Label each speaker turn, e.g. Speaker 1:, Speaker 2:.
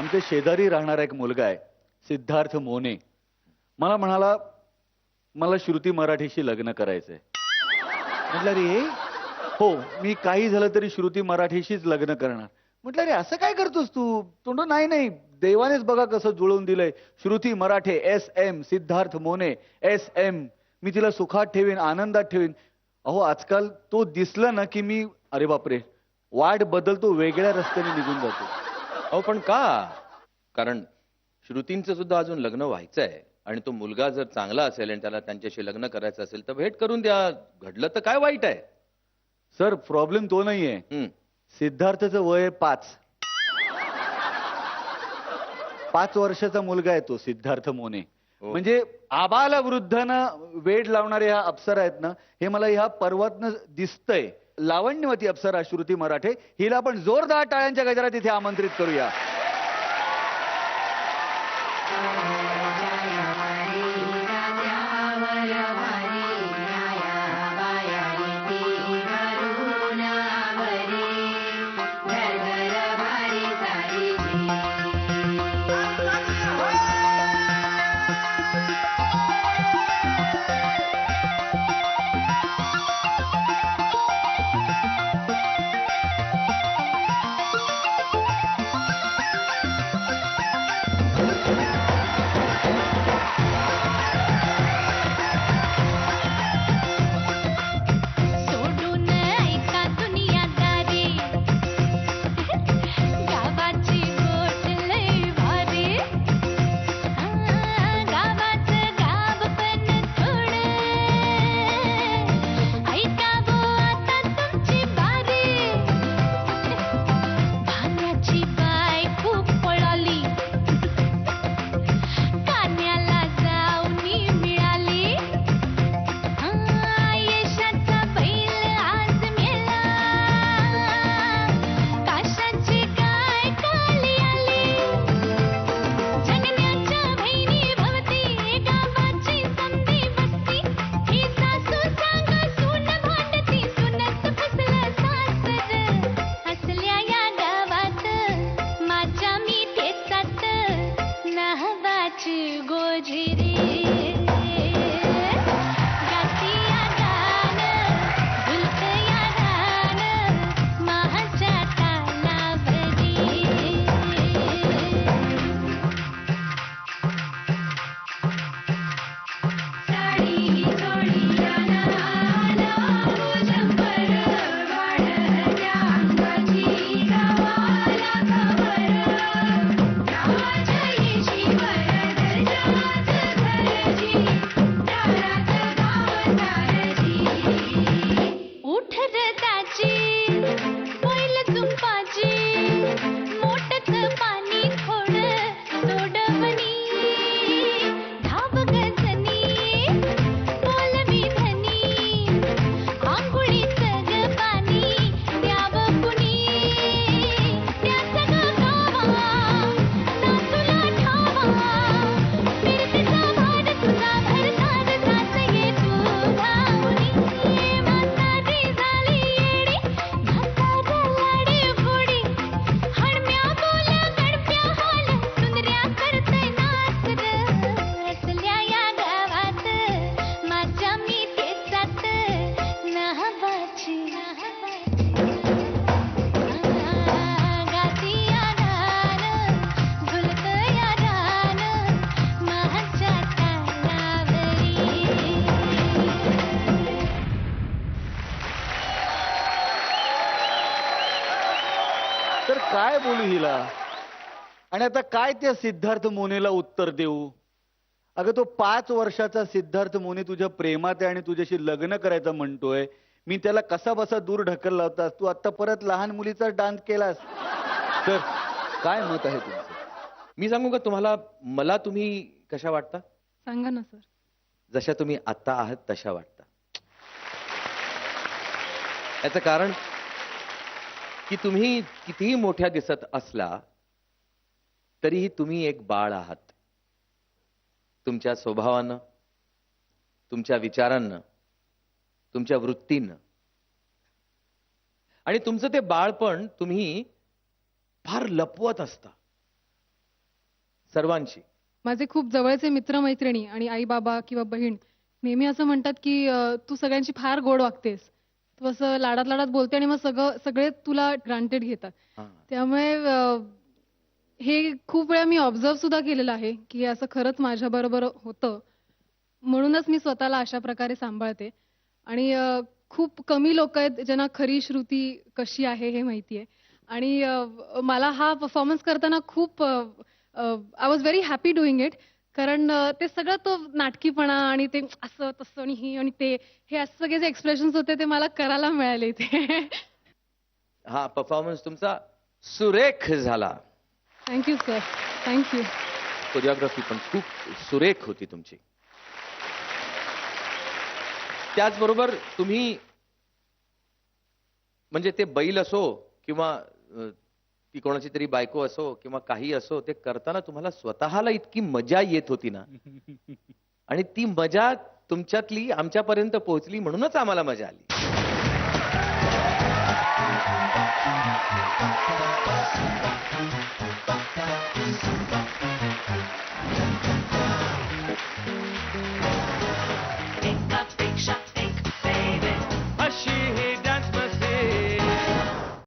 Speaker 1: आमच्या शेजारी राहणारा एक मुलगा आहे सिद्धार्थ मोने. मला म्हणाला मला श्रुती मराठीशी लग्न करायचंय. म्हटलं रे हो मी काही झालं तरी श्रुती मराठीशीच लग्न करणार. म्हटलं रे असं काय करतोस तू. तो नाही नाही देवानेच बघा कसं जुळवून दिलंय. श्रुती मराठे SM, सिद्धार्थ मोने SM. मी तिला सुखात ठेवीन आनंदात ठेवीन. अहो आजकाल तो दिसला ना की मी अरे बापरे वाट बदलतो वेगळ्या रस्त्याने निघून जातो.
Speaker 2: अहो पण का? कारण श्रुतींचं सुद्धा अजून लग्न व्हायचंय आणि तो मुलगा जर चांगला असेल आणि त्याला त्यांच्याशी लग्न करायचं असेल तर भेट करून द्या. घडलं तर काय वाईट आहे.
Speaker 1: सर प्रॉब्लेम तो नाहीये. सिद्धार्थचं वय 5 वर्षाचा मुलगा आहे तो सिद्धार्थ मोने. म्हणजे आबाला वृद्धांना वेड लावणारे ह्या अप्सरा आहेत ना हे मला ह्या पर्वतनं दिसतंय. लावण्यवती अप्सरा श्रुती मराठे हिला आपण जोरदार टाळ्यांच्या गजरात इथे आमंत्रित करूया. तर काय बोलू हिला. आणि आता काय त्या सिद्धार्थ मोनेला उत्तर देऊ. अगं तो 5 वर्षाचा सिद्धार्थ मोने तुझ्या प्रेमात आहे आणि तुझ्याशी लग्न करायचं म्हणतोय. मी त्याला कसा बसा दूर ढकलला होतास. तू आता परत लहान मुलीचा डान्स केलास. तर काय मत आहे तुमचं.
Speaker 2: मी सांगू का तुम्हाला. मला तुम्ही कशा वाटता.
Speaker 3: सांगा ना सर.
Speaker 2: जशा तुम्ही आता आहात तशा वाटता. याचं कारण की तुम्ही कितीही मोठ्या दिसत असला तरीही तुम्ही एक बाळ आहात. तुमच्या स्वभावानं, तुमच्या विचारांनं, तुमच्या वृत्तीनं. आणि तुमचं ते बाळपण तुम्ही फार लपवत असता. सर्वांशी.
Speaker 3: माझे खूप जवळचे मित्रमैत्रिणी आणि आई बाबा किंवा बहीण नेहमी असं म्हणतात की तू सगळ्यांची फार गोड वागतेस, तू असं लाडात लाडात बोलते आणि मग सगळे तुला ग्रांटेड घेतात.
Speaker 2: हा.
Speaker 3: त्यामुळे हे खूप वेळा मी ऑब्झर्व सुद्धा केलेलं आहे की हे असं खरंच माझ्या बरोबर होतं. म्हणूनच मी स्वतःला अशा प्रकारे सांभाळते. आणि खूप कमी लोक आहेत ज्यांना खरी श्रुती कशी आहे हे माहितीये. आणि मला हा परफॉर्मन्स करताना खूप I was very happy doing it. कारण ते सगळं तो नाटकीपणा आणि ते असं तसं आणि हे आणि ते हे असे सगळे जे एक्सप्रेशन्स होते ते मला करायला मिळाले ते.
Speaker 2: हा परफॉर्मन्स तुमचा सुरेख झाला.
Speaker 3: Thank you sir, thank you.
Speaker 2: कोरिओग्राफी पण खूप सुरेख होती तुमची. त्याचबरोबर तुम्ही म्हणजे ते बैल असो किंवा ती कोणाची तरी बायको असो किंवा काही असो, ते करताना तुम्हाला स्वतःला इतकी मजा येत होती ना, आणि ती मजा तुमच्यातली आमच्यापर्यंत पोहोचली म्हणूनच आम्हाला मजा आली.